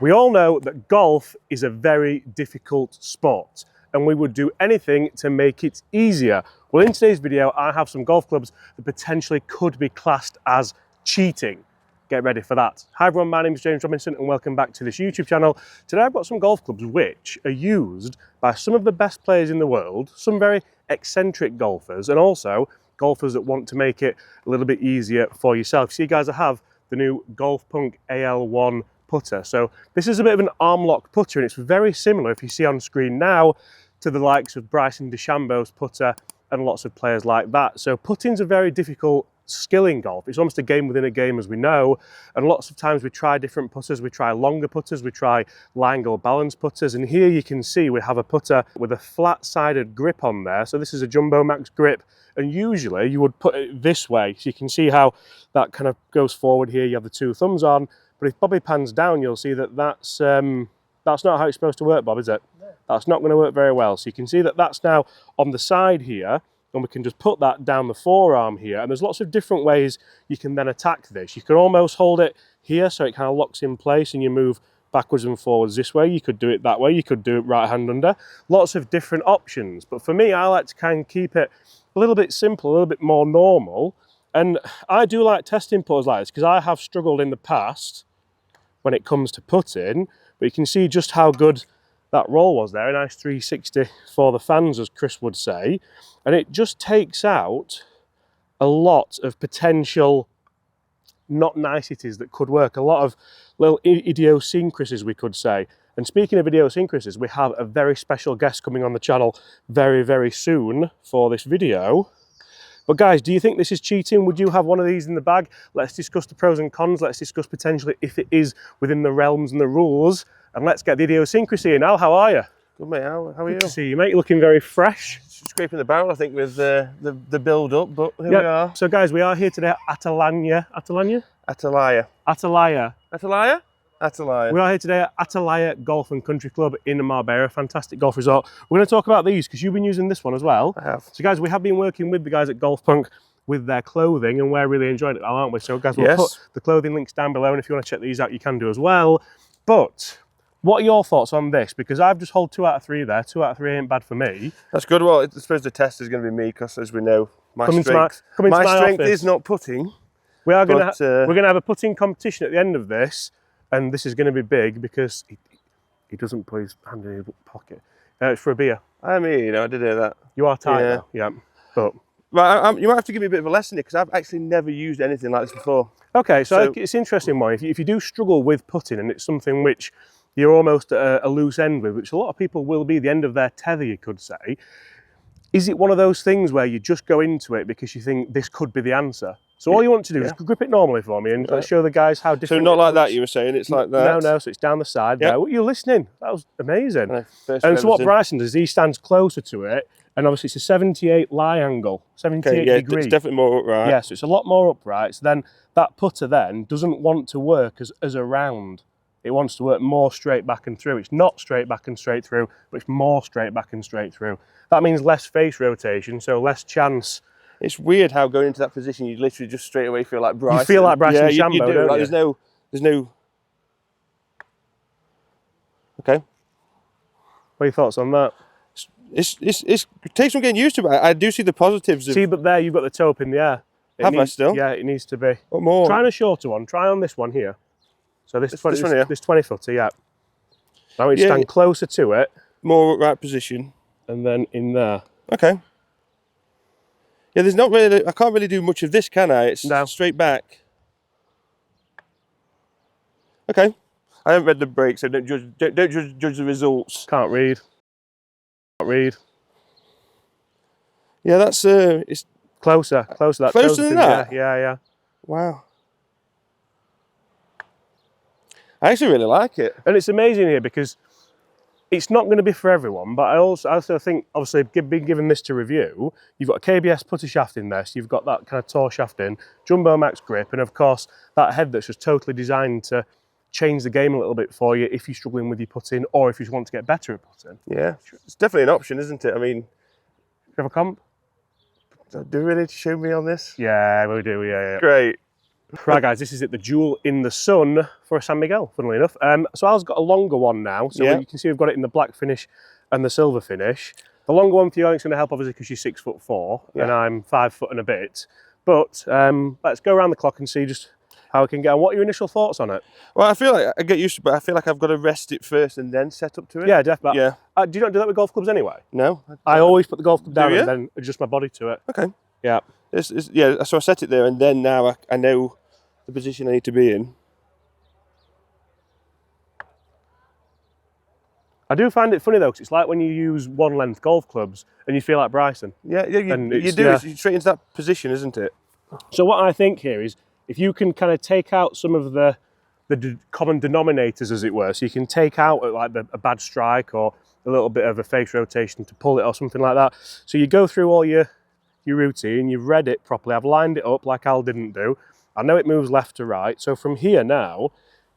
We all know that golf is a very difficult sport and we would do anything to make it easier. Well, in today's video, I have some golf clubs that potentially could be classed as cheating. Get ready for that. Hi everyone, my name is James Robinson and welcome back to this YouTube channel. Today I've got some golf clubs which are used by some of the best players in the world, some very eccentric golfers, and also golfers that want to make it a little bit easier for yourself. See guys, I have the new Golf Punk AL1 putter. So this is a bit of an arm lock putter and it's very similar, if you see on screen now, to the likes of Bryson DeChambeau's putter and lots of players like that. So putting's a very difficult skill in golf. It's almost a game within a game, as we know, and lots of times we try different putters. We try longer putters, we try line goal balance putters, and here you can see we have a putter with a flat-sided grip on there. So this is a Jumbo Max grip, and usually you would put it this way, so you can see how that kind of goes forward here. You have the two thumbs on, but if Bobby pans down, you'll see that that's not how it's supposed to work, Bob, is it? No. That's not going to work very well. So you can see that that's now on the side here, and we can just put that down the forearm here. And there's lots of different ways you can then attack this. You can almost hold it here so it kind of locks in place and you move backwards and forwards this way. You could do it that way. You could do it right hand under. Lots of different options. But for me, I like to kind of keep it a little bit simple, a little bit more normal. And I do like testing putters like this because I have struggled in the past when it comes to putting, but you can see just how good that roll was there. A nice 360 for the fans, as Chris would say. And it just takes out a lot of potential not niceties that could work, a lot of little idiosyncrasies, we could say. And speaking of idiosyncrasies, we have a very special guest coming on the channel very, very soon for this video. But guys, do you think this is cheating? Would you have one of these in the bag? Let's discuss the pros and cons. Let's discuss potentially if it is within the realms and the rules. And let's get the idiosyncrasy in. Al, how are you? Good mate, how are you? Good to see you, mate. You're looking very fresh. Scraping the barrel, I think, with the build up, but here we are. So guys, we are here today at Atalaya. We are here today at Atalaya Golf and Country Club in Marbella, a fantastic golf resort. We're going to talk about these because you've been using this one as well. I have. So guys, we have been working with the guys at Golf Punk with their clothing and we're really enjoying it, aren't we? So guys, we'll put the clothing links down below and if you want to check these out, you can do as well. But what are your thoughts on this? Because I've just held 2 out of 3 there. 2 out of 3 ain't bad for me. That's good. Well, I suppose the test is going to be me because, as we know, my strength is not putting. We're going to have a putting competition at the end of this, and this is going to be big because he doesn't put his hand in his pocket. It's for a beer. I mean, I did hear that. You are tight now. Yeah. But right, you might have to give me a bit of a lesson here because I've actually never used anything like this before. Okay, so it's an interesting one. If you do struggle with putting and it's something which you're almost at a loose end with, which a lot of people will be the end of their tether, you could say. Is it one of those things where you just go into it because you think this could be the answer? So all you want to do is grip it normally for me and let's show the guys how different. So not like that, you were saying, it's like that? No, so it's down the side there. You're listening, that was amazing. And so what Bryson does, he stands closer to it, and obviously it's a 78 lie angle, 78 degree. It's definitely more upright. Yeah, so it's a lot more upright. So then that putter then doesn't want to work as a round. It wants to work more straight back and through. It's not straight back and straight through, but it's more straight back and straight through. That means less face rotation, so less chance. It's weird how going into that position, you literally just straight away feel like Bryson. You feel like Bryson DeChambeau, you do. Don't like you? There's no. Okay. What are your thoughts on that? It takes some getting used to, but I do see the positives. See, but there you've got the toe up in the air. I still? Yeah, it needs to be. What more? Try on a shorter one. Try on this one here. So this 20 footer, yeah. Now we stand closer to it. More right position. And then in there. Okay. Yeah, there's not really, I can't really do much of this, can I? It's straight back. Okay. I haven't read the break, so don't judge the results. Can't read. Yeah, that's it's closer. That closer than that. Yeah. Wow. I actually really like it. And it's amazing here because it's not going to be for everyone, but I also think, obviously, being given this to review, you've got a KBS putter shaft in there, so you've got that kind of tour shaft in, Jumbo Max grip, and of course, that head that's just totally designed to change the game a little bit for you if you're struggling with your putting or if you just want to get better at putting. Yeah, it's definitely an option, isn't it? I mean, you have a comp? Do you really need to show me on this? Yeah, we do, yeah. Great. Right guys, this is it, the jewel in the sun for a San Miguel, funnily enough. So Al's got a longer one now, so you can see we've got it in the black finish and the silver finish. The longer one for you, I think it's going to help obviously because you're 6'4" and I'm 5 foot and a bit. But let's go around the clock and see just how it can get on. What are your initial thoughts on it? Well, I feel like I get used to it, but I feel like I've got to rest it first and then set up to it. Yeah, definitely. Yeah. Do you not do that with golf clubs anyway? No. I always put the golf club down and then adjust my body to it. Okay. Yeah. Yeah, so I set it there and then now I know the position I need to be in. I do find it funny though, because it's like when you use one length golf clubs and you feel like Bryson. Yeah, you do. Yeah. It's straight into that position, isn't it? So what I think here is, if you can kind of take out some of the common denominators, as it were, so you can take out like a bad strike or a little bit of a face rotation to pull it or something like that. So you go through all your routine, you've read it properly. I've lined it up like Al didn't do. I know it moves left to right. So from here now,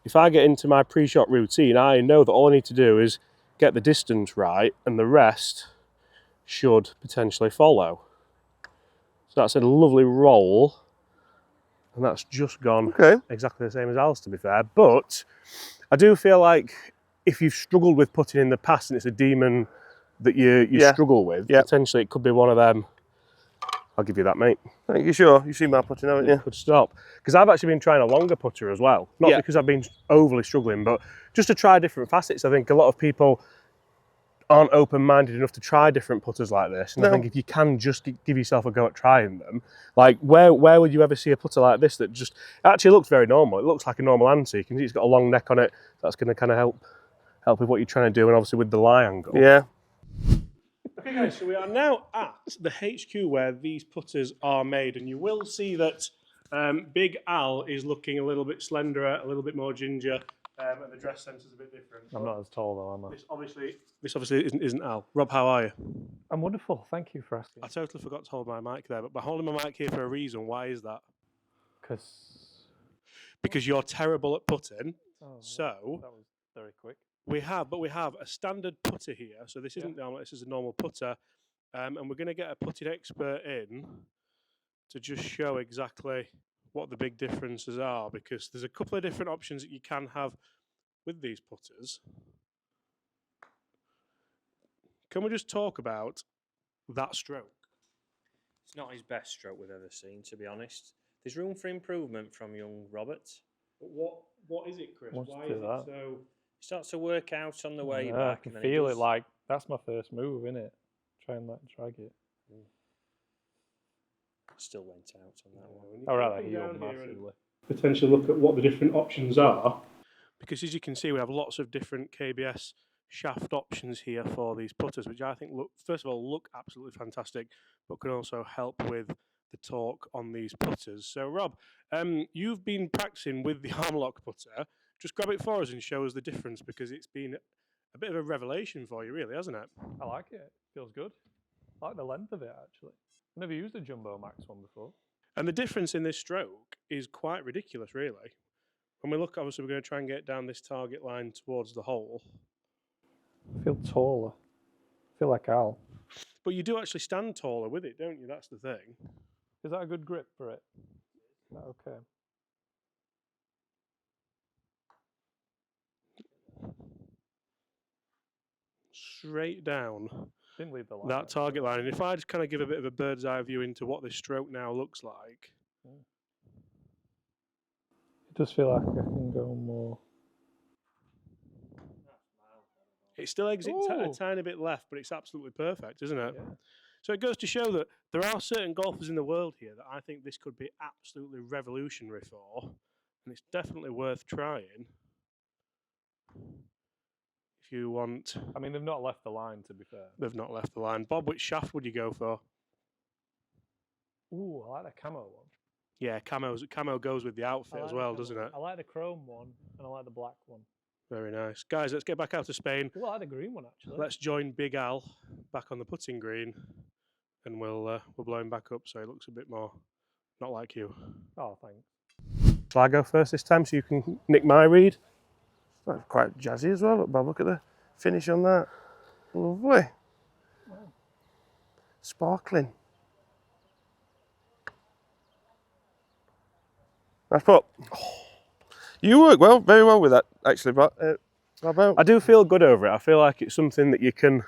if I get into my pre-shot routine, I know that all I need to do is get the distance right and the rest should potentially follow. So that's a lovely roll. And that's just gone exactly the same as Al's, to be fair. But I do feel like if you've struggled with putting in the past and it's a demon that you struggle with, potentially it could be one of them. I'll give you that, mate. Are you sure? You've seen my putting, haven't you? Could stop. Because I've actually been trying a longer putter as well. Not because I've been overly struggling, but just to try different facets. I think a lot of people aren't open-minded enough to try different putters like this. And I think if you can just give yourself a go at trying them, like where would you ever see a putter like this that just actually looks very normal? It looks like a normal answer. You can see it's got a long neck on it. That's going to kind of help with what you're trying to do, and obviously with the lie angle. Yeah. Okay guys, so we are now at the HQ where these putters are made, and you will see that Big Al is looking a little bit slenderer, a little bit more ginger, and the dress sense is a bit different. I'm not as tall though, am I? This obviously isn't Al. Rob, how are you? I'm wonderful, thank you for asking. I totally forgot to hold my mic there, but by holding my mic here for a reason. Why is that? Because you're terrible at putting. Oh, so that was very quick. We have a standard putter here. So this isn't this is a normal putter, and we're going to get a putting expert in to just show exactly what the big differences are, because there's a couple of different options that you can have with these putters. Can we just talk about that stroke? It's not his best stroke we've ever seen, to be honest. There's room for improvement from young Robert. But what is it, Chris? Why is it so? He starts to work out on the way back. I can feel it like that's my first move, innit? Try and drag it. Still went out on that one. Oh, right, that healed massively. Potentially look at what the different options are, because as you can see, we have lots of different KBS shaft options here for these putters, which I think first of all look absolutely fantastic, but can also help with the torque on these putters. So Rob, you've been practicing with the armlock putter. Just grab it for us and show us the difference, because it's been a bit of a revelation for you, really, hasn't it? I like it. Feels good. I like the length of it, actually. I've never used a Jumbo Max one before. And the difference in this stroke is quite ridiculous, really. When we look, obviously, we're going to try and get down this target line towards the hole. I feel taller. I feel like Al. But you do actually stand taller with it, don't you? That's the thing. Is that a good grip for it? Is that okay? Straight down Didn't leave the line, that target line. And if I just kind of give a bit of a bird's eye view into what this stroke now looks like. It does feel like I can go more. It still exits a tiny bit left, but it's absolutely perfect, isn't it? Yeah. So it goes to show that there are certain golfers in the world here that I think this could be absolutely revolutionary for, and it's definitely worth trying. If you want... I mean, they've not left the line, to be fair. They've not left the line. Bob, which shaft would you go for? Ooh, I like the camo one. Yeah, camo goes with the outfit as well, doesn't it? I like the chrome one, and I like the black one. Very nice. Guys, let's get back out to Spain. Ooh, I like the green one, actually. Let's join Big Al back on the putting green, and we'll blow him back up so he looks a bit more not like you. Oh, thanks. Shall I go first this time so you can nick my read? That's quite jazzy as well. Look, Bob, look at the finish on that. Lovely. Wow. Sparkling. Nice put. You work well, very well with that, actually, but I do feel good over it. I feel like it's something that you can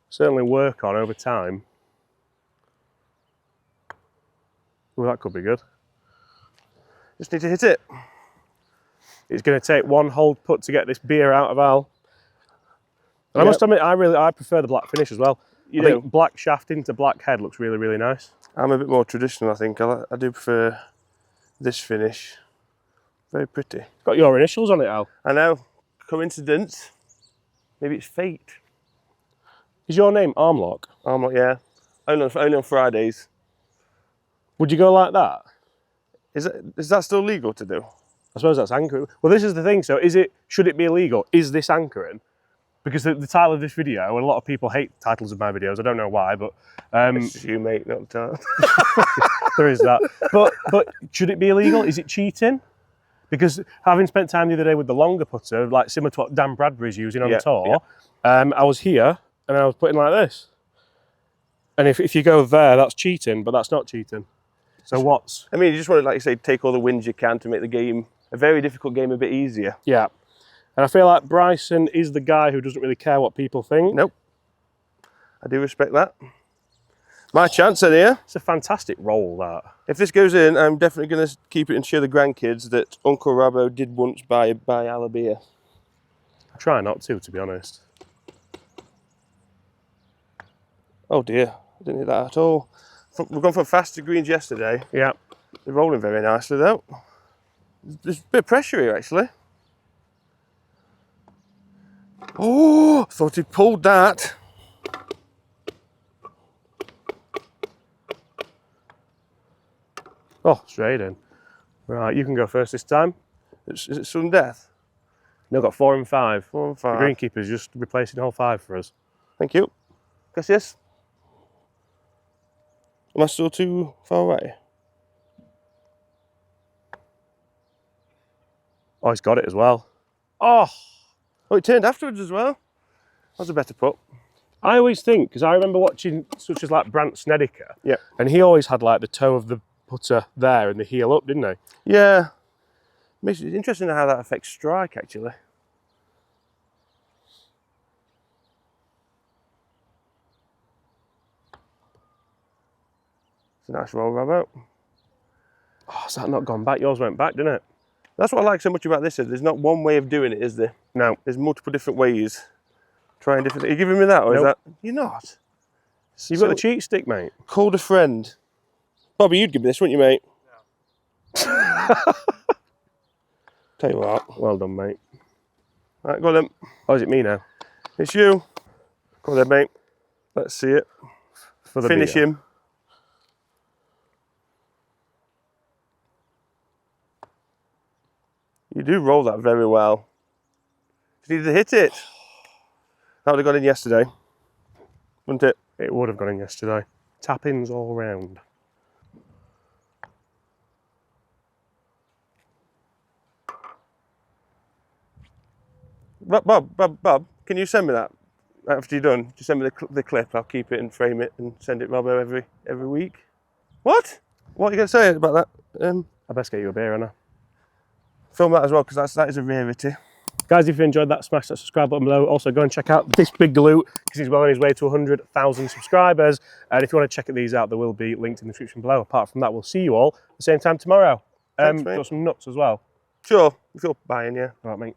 certainly work on over time. Well, that could be good. Just need to hit it. It's going to take one hold putt to get this beer out of Al. And I must admit, I prefer the black finish as well. I think black shaft into black head looks really, really nice. I'm a bit more traditional, I think. I do prefer this finish. Very pretty. Got your initials on it, Al. I know. Coincidence. Maybe it's fate. Is your name Armlock? Armlock, yeah. Only on Fridays. Would you go like that? Is that still legal to do? I suppose that's anchoring. Well, this is the thing. So, should it be illegal? Is this anchoring? Because the title of this video, and a lot of people hate titles of my videos. I don't know why, but It's just you, mate, not the title. there is that. But should it be illegal? Is it cheating? Because having spent time the other day with the longer putter, like similar to what Dan Bradbury's using on the tour, I was here and I was putting like this. And if you go there, that's cheating, but that's not cheating. So what's? I mean, you just want to, like you say, take all the wins you can to make the game, a very difficult game, a bit easier. Yeah. And I feel like Bryson is the guy who doesn't really care what people think. Nope. I do respect that. My chance in here. It's a fantastic roll, that. If this goes in, I'm definitely going to keep it and show the grandkids that Uncle Robbo did once buy Al a beer. I try not to be honest. Oh dear, I didn't hit that at all. We've gone for faster greens yesterday. Yeah. They're rolling very nicely though. There's a bit of pressure here actually. Oh, thought he'd pulled that. Oh, straight in. Right, you can go first this time. Is it sudden death? No, got 4 and 5. 4 and 5. The greenkeeper's just replacing hole 5 for us. Thank you. Gracias. Am I still too far away? Oh, he's got it as well. Oh, it turned afterwards as well. That was a better putt. I always think, because I remember watching such as like Brant Snedeker, Yeah. and he always had like the toe of the putter there and the heel up, didn't he? Yeah. It's interesting how that affects strike actually. It's a nice roll, Robbo. Oh, has that not gone back? Yours went back, didn't it? That's what I like so much about this. There's not one way of doing it, is there? No. There's multiple different ways. Trying different. Are you giving me that, or is that? You're not. You've got the cheat stick, mate. Called a friend. Bobby, you'd give me this, wouldn't you, mate? Yeah. Tell you what. Well done, mate. Right, go on then. Oh, is it me now? It's you. Go on then, mate. Let's see it. For the Finish beer. him. You do roll that very well. Just needed to hit it. That would have gone in yesterday, wouldn't it? It would have gone in yesterday. Tap-ins all round. Bob, can you send me that after you're done? Just send me the clip. I'll keep it and frame it and send it Robbo every week. What? What are you going to say about that? I best get you a beer, Anna. Film that as well, because that is a rarity. Guys, if you enjoyed that, smash that subscribe button below. Also, go and check out this big galoot, because he's well on his way to 100,000 subscribers. And if you want to check these out, there will be linked in the description below. Apart from that, we'll see you all at the same time tomorrow. Thanks, mate. Got some nuts as well. Sure, if you're buying, yeah. All right, mate.